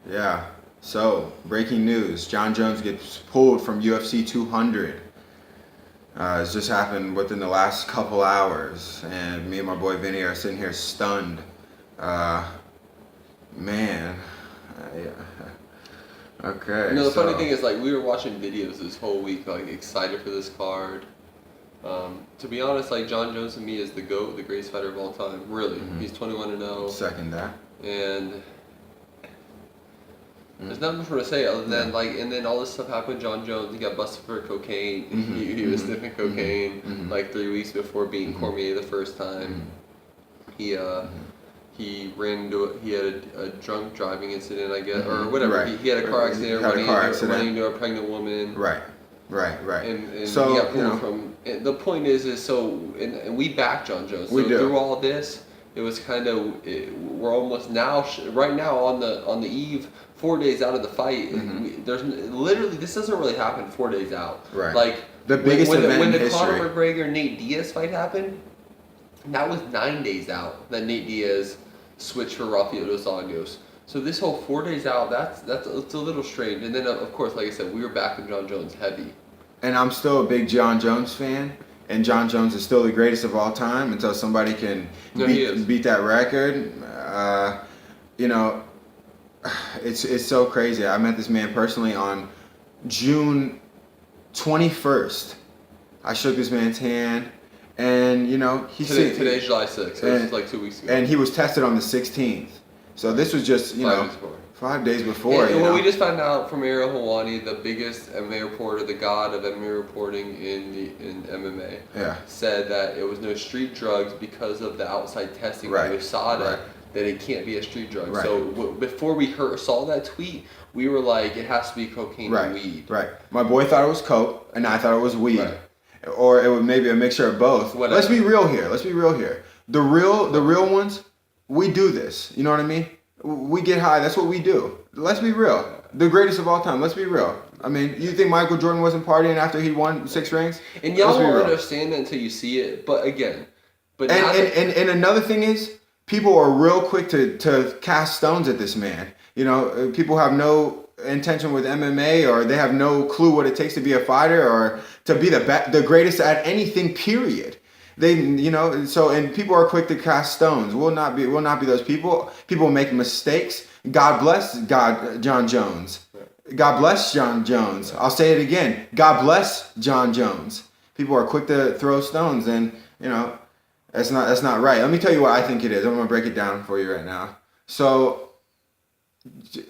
Yeah. So, breaking news: Jon Jones gets pulled from UFC 200. It's just happened within the last couple hours, and me and my boy Vinny are sitting here stunned. Uh, man. Yeah. Okay. The funny thing is, like, we were watching videos this whole week, like, excited for this card. To be honest, like, Jon Jones to me is the GOAT, the greatest fighter of all time. Really. He's 21-0. Second that. And there's nothing more to say other than, like, and then all this stuff happened. Jon Jones, he got busted for cocaine. He was sniffing cocaine, like, 3 weeks before beating Cormier the first time. He ran into he had a drunk driving incident, I guess, or whatever. Right. He had a car accident, running into a pregnant woman. Right. And So, he got pulled from. And the point is and we back Jon Jones. So we do. Through all this, it was kind of we're almost now right now on the eve, 4 days out of the fight. There's literally this doesn't really happen 4 days out. Right. Like the biggest event when in the history. Conor McGregor Nate Diaz fight happened, that was 9 days out that Nate Diaz switch for Rafael dos Anjos. So this whole 4 days out, it's a little strange. And then of course, like I said, we were backing Jon Jones heavy. And I'm still a big Jon Jones fan, and Jon Jones is still the greatest of all time until somebody can beat that record. It's so crazy. I met this man personally on June 21st. I shook this man's hand. And today's July 6th, so this was like 2 weeks ago. And he was tested on the 16th. So this was just 5 days before. And we just found out from Ariel Helwani, the biggest MMA reporter, the god of MMA reporting in MMA, said that it was no street drugs because of the outside testing by USADA. That it can't be a street drug. Right. So before we saw that tweet, we were like, it has to be cocaine and weed. Right. My boy thought it was coke, and I thought it was weed. Right. Or it would maybe a mixture of both. Whatever. Let's be real here. The real ones, we do this. You know what I mean? We get high. That's what we do. Let's be real. The greatest of all time. Let's be real. I mean, you think Michael Jordan wasn't partying after he won 6 rings? And y'all won't understand that until you see it. But again, and another thing is, people are real quick to cast stones at this man. People have no intention with MMA, or they have no clue what it takes to be a fighter or to be the greatest at anything, period. And people are quick to cast stones. We'll not be those people. People make mistakes. God bless Jon Jones. God bless Jon Jones. I'll say it again. God bless Jon Jones. People are quick to throw stones, and that's not right. Let me tell you what I think it is. I'm gonna break it down for you right now. So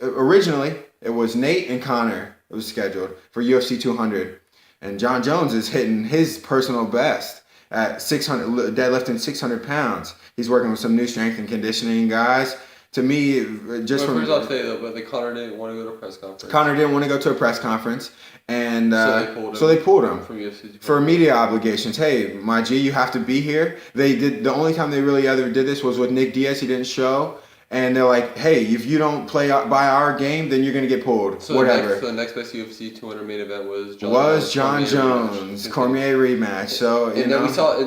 originally, it was Nate and Conor. It was scheduled for UFC 200, and Jon Jones is hitting his personal best at 600, deadlifting 600 pounds. He's working with some new strength and conditioning guys. To me, just from... First I'll say though, but Conor didn't want to go to a press conference. Conor didn't want to go to a press conference, and so they pulled him from UFC for media obligations. Hey, my G, you have to be here. They did. The only time they really ever did this was with Nick Diaz. He didn't show. And they're like, hey, if you don't play by our game, then you're going to get pulled. So whatever. The next best UFC 200 main event was Jon Jones. Cormier rematch. So, and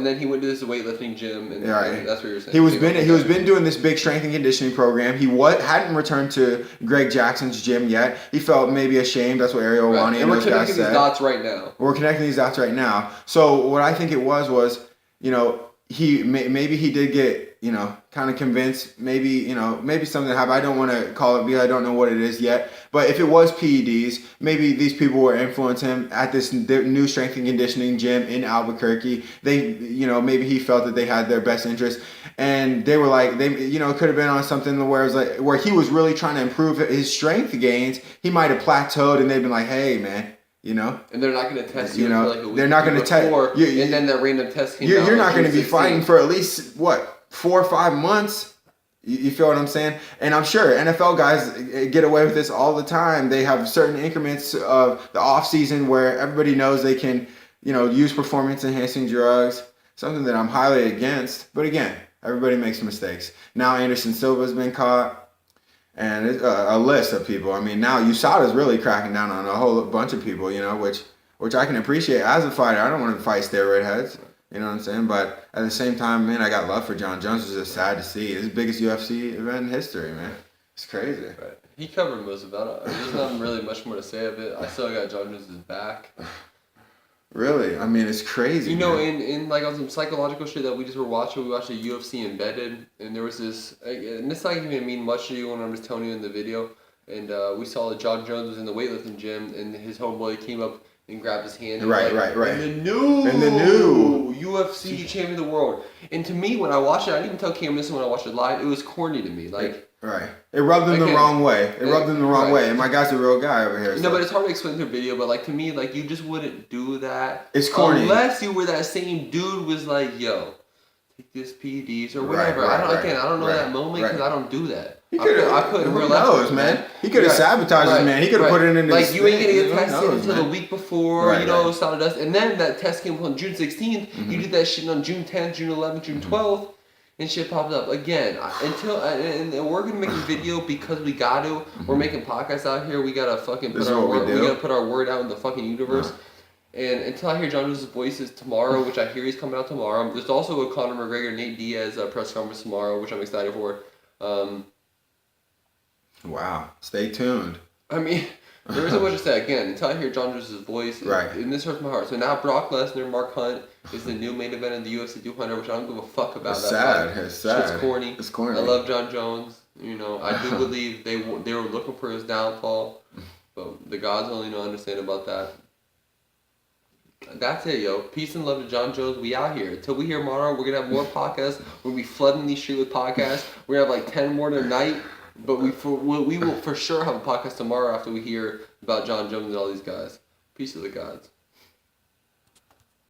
then he went to this weightlifting gym, and that's what you were saying. He was been doing this big strength and conditioning program. He hadn't returned to Greg Jackson's gym yet. He felt maybe ashamed. That's what Ariel Helwani and those guys said. We're connecting these dots right now. So what I think it was, he did get, kind of convinced, maybe something happened. I don't want to call it because I don't know what it is yet. But if it was PEDs, maybe these people were influencing him at this new strength and conditioning gym in Albuquerque. They, maybe he felt that they had their best interest, and they were like, it could have been on something where it was like, where he was really trying to improve his strength gains. He might have plateaued, and they've been like, hey, man. And they're not going to test you. Like a week they're not going to test you. And then that random test came out. You're not going to be fighting for at least 4 or 5 months. You feel what I'm saying? And I'm sure NFL guys get away with this all the time. They have certain increments of the off season where everybody knows they can, use performance enhancing drugs. Something that I'm highly against. But again, everybody makes mistakes. Now Anderson Silva's been caught. And it's a list of people. I mean, now USADA's really cracking down on a whole bunch of people, which I can appreciate as a fighter. I don't want to fight steroid heads, you know what I'm saying? But at the same time, man, I got love for Jon Jones. It's just sad to see. It's the biggest UFC event in history, man. It's crazy. Right. He covered most of it. There's not really much more to say of it. I still got Jon Jones' back. Really? I mean, it's crazy. You know, in like on some psychological shit that we just were watching, we watched a UFC Embedded, and there was this, and it's not even mean much to you when I'm just telling you in the video, and we saw that Jon Jones was in the weightlifting gym, and his homeboy came up and grabbed his hand. And right. And the new UFC champion of the world. And to me, when I watched it, I didn't even tell Cam this when I watched it live, it was corny to me. Like, right. It rubbed him the wrong way. It rubbed him the wrong way. And my guy's a real guy over here. No, but it's hard to explain through video. But like to me, like you just wouldn't do that. It's corny. Unless you were that same dude was like, yo, take this PEDs or whatever. I don't know that moment because I don't do that. He could have. I couldn't. Who knows, man? He could have sabotaged his man. He could have put it in. Like you ain't gonna get tested until the week before. Right, you know, solid dust, and then that test came on June 16th. Mm-hmm. You did that shit on June 10th, June 11th, June 12th. And shit popped up again. And we're gonna make a video because we got to. We're making podcasts out here. We gotta fucking put our word. We gotta put our word out in the fucking universe. And until I hear Jon Jones' voices tomorrow, which I hear he's coming out tomorrow. There's also a Conor McGregor, Nate Diaz press conference tomorrow, which I'm excited for. Wow. Stay tuned. I mean, there isn't much to say. Again, until I hear Jon Jones' voice, and this hurts my heart. So now Brock Lesnar, Mark Hunt is the new main event of the UFC 200, which I don't give a fuck about. It's sad. It's sad. Shit's corny. It's corny. I love Jon Jones. You know, I do believe they were looking for his downfall, but the gods only know understand about that. That's it, yo. Peace and love to Jon Jones. We out here. Until we hear tomorrow, we're gonna have more podcasts. We'll be flooding these streets with podcasts. We're gonna have like 10 more tonight. But we will for sure have a podcast tomorrow after we hear about Jon Jones and all these guys. Peace to the gods.